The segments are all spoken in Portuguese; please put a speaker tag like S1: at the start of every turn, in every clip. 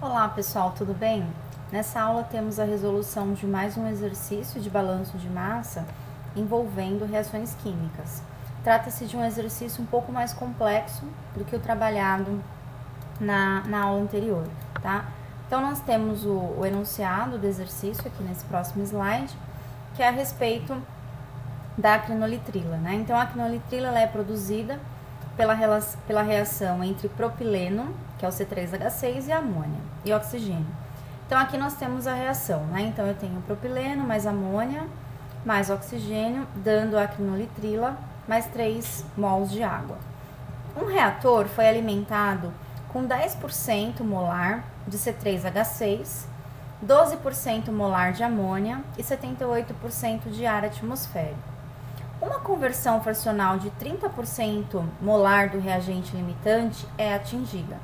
S1: Olá pessoal, tudo bem? Nessa aula temos a resolução de mais um exercício de balanço de massa envolvendo reações químicas. Trata-se de um exercício um pouco mais complexo do que o trabalhado na aula anterior, tá? Então nós temos o enunciado do exercício aqui nesse próximo slide, que é a respeito da acrinolitrila, né? Então a acrinolitrila ela é produzida pela reação entre propileno, que é o C3H6, e amônia e oxigênio. Então aqui nós temos a reação, né? Então eu tenho propileno mais amônia mais oxigênio, dando a acrinolitrila mais 3 mols de água. Um reator foi alimentado com 10% molar de C3H6, 12% molar de amônia e 78% de ar atmosférico. Uma conversão fracional de 30% molar do reagente limitante é atingida.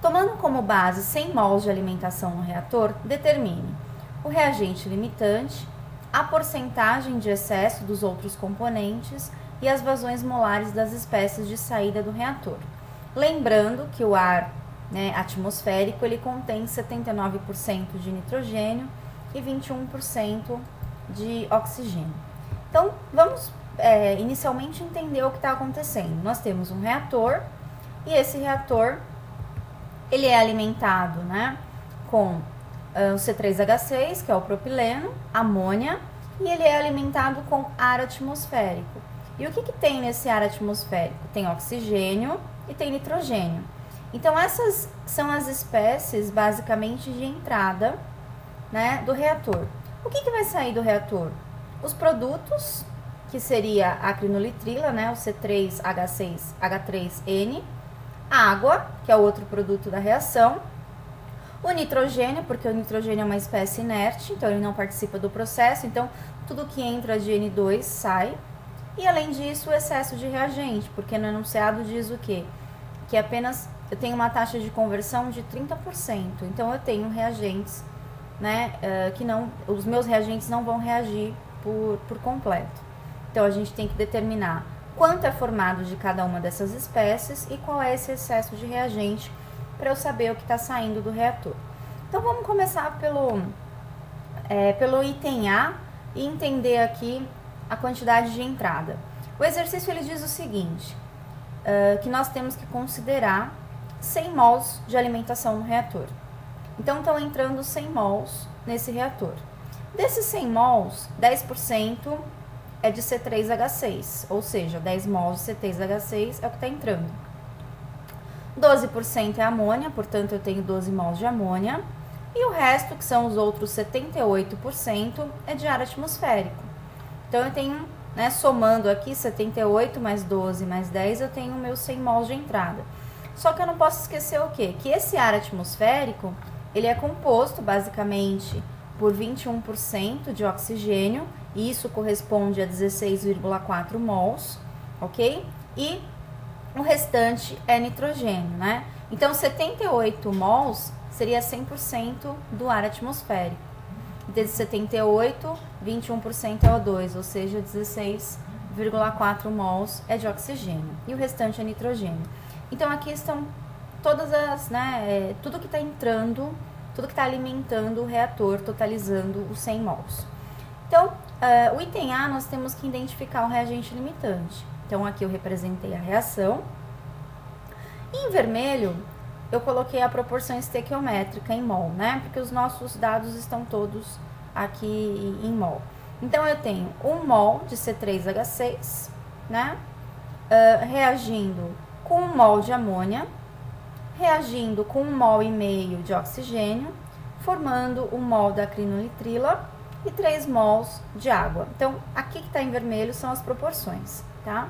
S1: Tomando como base 100 mols de alimentação no reator, determine o reagente limitante, a porcentagem de excesso dos outros componentes e as vazões molares das espécies de saída do reator. Lembrando que o ar atmosférico ele contém 79% de nitrogênio e 21% de oxigênio. Então, vamos inicialmente entender o que está acontecendo. Nós temos um reator e esse reator ele é alimentado com o C3H6, que é o propileno, amônia, e ele é alimentado com ar atmosférico. E o que tem nesse ar atmosférico? Tem oxigênio e tem nitrogênio. Então, essas são as espécies, basicamente, de entrada do reator. O que vai sair do reator? Os produtos, que seria a acrinolitrila, o C3H6H3N, a água, que é o outro produto da reação, o nitrogênio, porque o nitrogênio é uma espécie inerte, então ele não participa do processo, então tudo que entra de N2 sai, e além disso o excesso de reagente, porque no enunciado diz o quê? Que apenas eu tenho uma taxa de conversão de 30%, então eu tenho reagentes, que não, os meus reagentes não vão reagir por completo. Então a gente tem que determinar quanto é formado de cada uma dessas espécies e qual é esse excesso de reagente para eu saber o que está saindo do reator. Então vamos começar pelo item A e entender aqui a quantidade de entrada. O exercício ele diz o seguinte, que nós temos que considerar 100 mols de alimentação no reator. Então estão entrando 100 mols nesse reator. Desses 100 mols, 10% é de C3H6, ou seja, 10 mols de C3H6 é o que está entrando. 12% é amônia, portanto eu tenho 12 mols de amônia, e o resto, que são os outros 78%, é de ar atmosférico. Então eu tenho, somando aqui 78 mais 12 mais 10, eu tenho meus 100 mols de entrada. Só que eu não posso esquecer o quê? Que esse ar atmosférico, ele é composto basicamente por 21% de oxigênio, e isso corresponde a 16,4 mols, ok? E o restante é nitrogênio, Então, 78 mols seria 100% do ar atmosférico. Desses 78, 21% é O2, ou seja, 16,4 mols é de oxigênio. E o restante é nitrogênio. Então, aqui estão todas as, tudo que está entrando, tudo que está alimentando o reator, totalizando os 100 mols. Então, o item A, nós temos que identificar o reagente limitante. Então, aqui eu representei a reação. E em vermelho, eu coloquei a proporção estequiométrica em mol, Porque os nossos dados estão todos aqui em mol. Então, eu tenho 1 mol de C3H6, reagindo com 1 mol de amônia, reagindo com 1 mol e meio de oxigênio, formando 1 mol da acrinolitrila e 3 mols de água. Então, aqui que está em vermelho são as proporções, tá?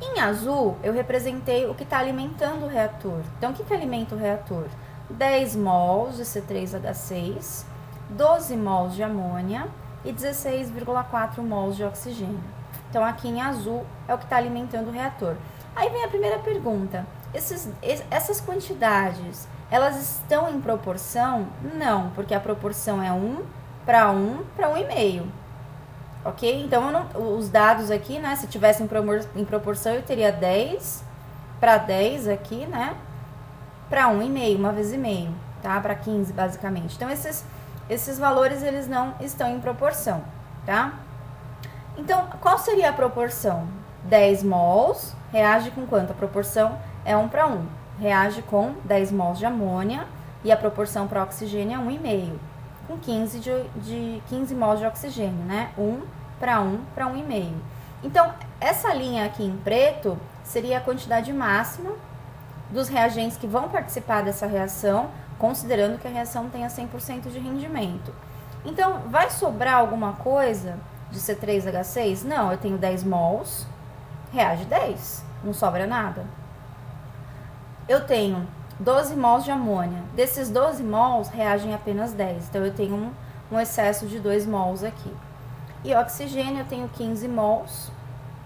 S1: Em azul, eu representei o que está alimentando o reator. Então, o que alimenta o reator? 10 mols de C3H6, 12 mols de amônia e 16,4 mols de oxigênio. Então, aqui em azul é o que está alimentando o reator. Aí vem a primeira pergunta. Essas quantidades, elas estão em proporção? Não, porque a proporção é 1 para 1,5. Ok? Então, os dados aqui, se tivessem em proporção, eu teria 10 para 10 aqui, para 1,5, uma vez e meio, tá? Para 15, basicamente. Então, esses valores, eles não estão em proporção, tá? Então, qual seria a proporção? 10 mols reage com quanto? A proporção é 1 para 1. Reage com 10 mols de amônia e a proporção para oxigênio é 1,5. Com 15 mols de oxigênio, né? 1 para 1 para 1,5. Então, essa linha aqui em preto seria a quantidade máxima dos reagentes que vão participar dessa reação, considerando que a reação tenha 100% de rendimento. Então, vai sobrar alguma coisa de C3H6? Não, eu tenho 10 mols, reage 10, não sobra nada. Eu tenho 12 mols de amônia, desses 12 mols reagem apenas 10, então eu tenho um excesso de 2 mols aqui. E oxigênio eu tenho 15 mols,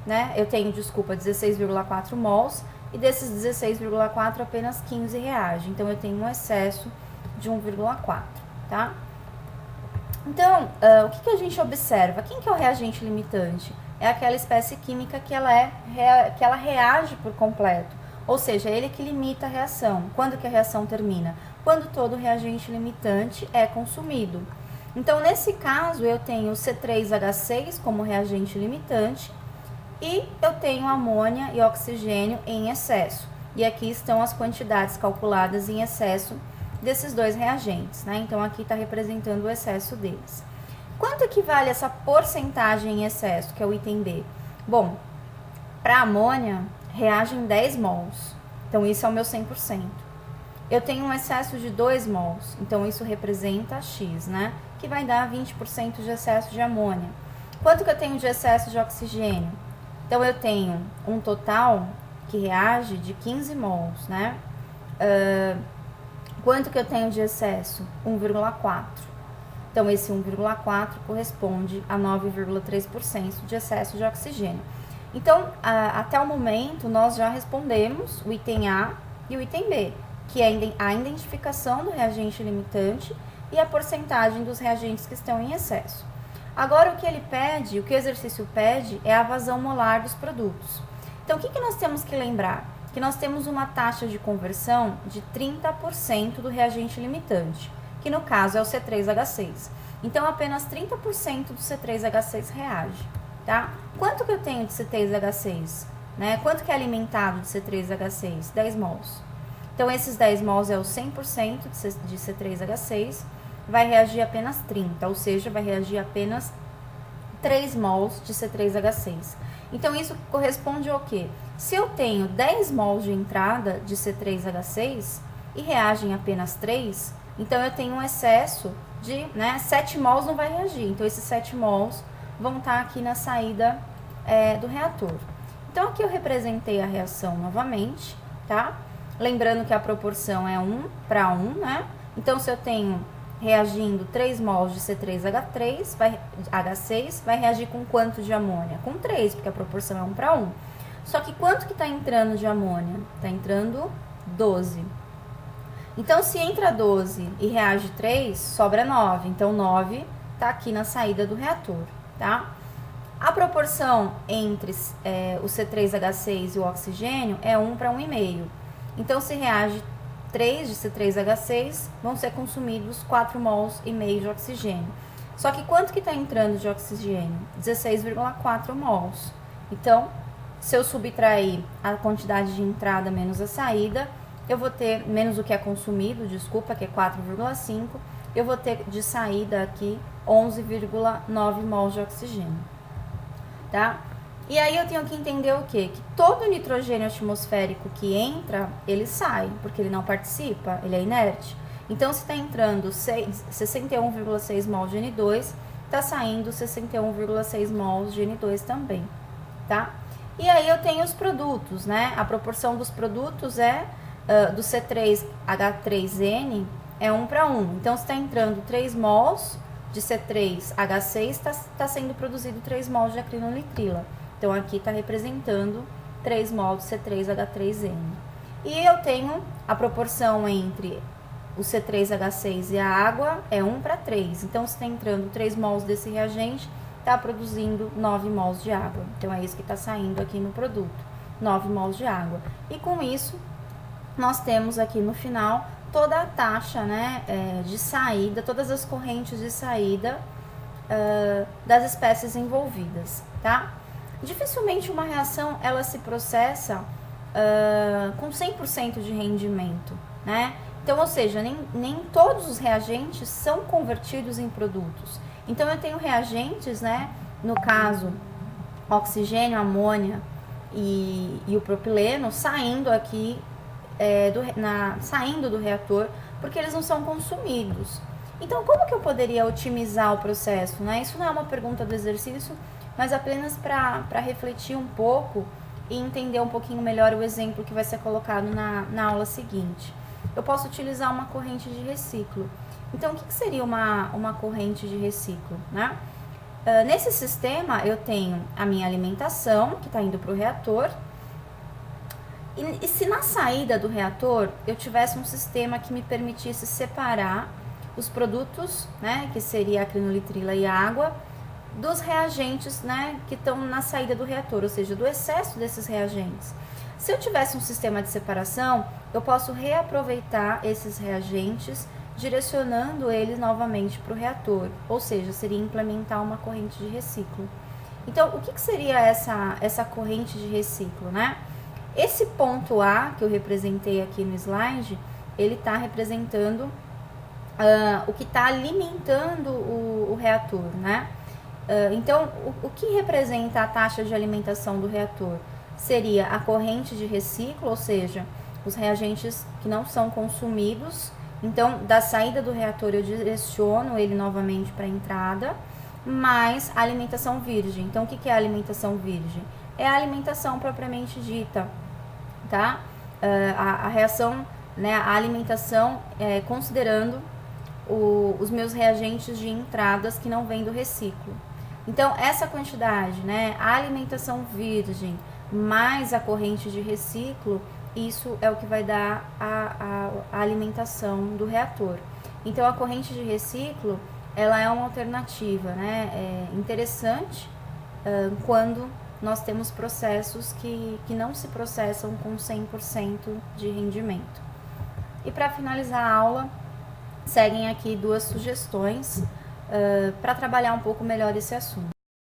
S1: né? Eu tenho, 16,4 mols, e desses 16,4 apenas 15 reagem, então eu tenho um excesso de 1,4, tá? Então, o que a gente observa? Quem que é o reagente limitante? É aquela espécie química que ela reage por completo, ou seja, é ele que limita a reação. Quando que a reação termina? Quando todo reagente limitante é consumido. Então, nesse caso, eu tenho C3H6 como reagente limitante e eu tenho amônia e oxigênio em excesso. E aqui estão as quantidades calculadas em excesso desses dois reagentes, né? Então, aqui está representando o excesso deles. Quanto equivale essa porcentagem em excesso, que é o item B? Bom, para amônia, reagem 10 mols, então isso é o meu 100%. Eu tenho um excesso de 2 mols, então isso representa X, né? Que vai dar 20% de excesso de amônia. Quanto que eu tenho de excesso de oxigênio? Então, eu tenho um total que reage de 15 mols, né? Quanto que eu tenho de excesso? 1,4. Então, esse 1,4 corresponde a 9,3% de excesso de oxigênio. Então, até o momento, nós já respondemos o item A e o item B, que é a identificação do reagente limitante e a porcentagem dos reagentes que estão em excesso. Agora, o que ele pede, o que o exercício pede, é a vazão molar dos produtos. Então, o que nós temos que lembrar? Que nós temos uma taxa de conversão de 30% do reagente limitante, que no caso é o C3H6. Então, apenas 30% do C3H6 reage, tá? Quanto que eu tenho de C3H6? Né? Quanto que é alimentado de C3H6? 10 mols. Então, esses 10 mols é o 100% de C3H6, vai reagir apenas 30, ou seja, vai reagir apenas 3 mols de C3H6. Então, isso corresponde ao quê? Se eu tenho 10 mols de entrada de C3H6 e reagem apenas 3, então eu tenho um excesso de, 7 mols não vai reagir. Então, esses 7 mols vão estar aqui na saída do reator. Então, aqui eu representei a reação novamente, tá? Lembrando que a proporção é 1 para 1, né? Então, se eu tenho reagindo 3 mols de C3H6, vai reagir com quanto de amônia? Com 3, porque a proporção é 1 para 1. Só que quanto que está entrando de amônia? Está entrando 12. Então, se entra 12 e reage 3, sobra 9. Então, 9 está aqui na saída do reator, tá? A proporção entre o C3H6 e o oxigênio é 1 para 1,5. Então, se reage 3 de C3H6, vão ser consumidos 4 mols e meio de oxigênio. Só que quanto que está entrando de oxigênio? 16,4 mols. Então, se eu subtrair a quantidade de entrada menos a saída, eu vou ter menos o que é consumido, desculpa, que é 4,5, eu vou ter de saída aqui 11,9 mols de oxigênio, tá? E aí eu tenho que entender o quê? Que todo o nitrogênio atmosférico que entra, ele sai, porque ele não participa, ele é inerte. Então, se está entrando 61,6 mols de N2, está saindo 61,6 mols de N2 também, tá? E aí eu tenho os produtos, né? A proporção dos produtos é do C3H3N é 1 para 1. Então, se está entrando 3 mols de C3H6, está sendo produzido 3 mols de acrinolitrila. Então, aqui está representando 3 mols de C3H3N. E eu tenho a proporção entre o C3H6 e a água é 1 para 3. Então, se está entrando 3 mols desse reagente, está produzindo 9 mols de água. Então, é isso que está saindo aqui no produto, 9 mols de água. E com isso, nós temos aqui no final toda a taxa, né, de saída, todas as correntes de saída das espécies envolvidas, tá? Dificilmente uma reação ela se processa com 100% de rendimento, né? Então, ou seja, nem todos os reagentes são convertidos em produtos. Então, eu tenho reagentes, né? No caso, oxigênio, amônia e o propileno saindo aqui, saindo do reator, porque eles não são consumidos. Então, como que eu poderia otimizar o processo, né? Isso não é uma pergunta do exercício, mas apenas para refletir um pouco e entender um pouquinho melhor o exemplo que vai ser colocado na aula seguinte. Eu posso utilizar uma corrente de reciclo. Então, o que seria uma corrente de reciclo, né? Nesse sistema, eu tenho a minha alimentação, que está indo para o reator, e se na saída do reator eu tivesse um sistema que me permitisse separar os produtos, né, que seria a acrinolitrila e a água, dos reagentes, né, que estão na saída do reator, ou seja, do excesso desses reagentes. Se eu tivesse um sistema de separação, eu posso reaproveitar esses reagentes, direcionando eles novamente para o reator, ou seja, seria implementar uma corrente de reciclo. Então, o que seria essa corrente de reciclo, né? Esse ponto A, que eu representei aqui no slide, ele está representando o que está alimentando o reator, né? Então, o que representa a taxa de alimentação do reator? Seria a corrente de reciclo, ou seja, os reagentes que não são consumidos. Então, da saída do reator eu direciono ele novamente para a entrada, mais a alimentação virgem. Então, o que é a alimentação virgem? É a alimentação propriamente dita, tá? A reação, né, a alimentação considerando os meus reagentes de entradas que não vêm do reciclo. Então, essa quantidade, né, a alimentação virgem mais a corrente de reciclo, isso é o que vai dar a alimentação do reator. Então, a corrente de reciclo, ela é uma alternativa, né, interessante quando nós temos processos que não se processam com 100% de rendimento. E para finalizar a aula, seguem aqui 2 sugestões para trabalhar um pouco melhor esse assunto.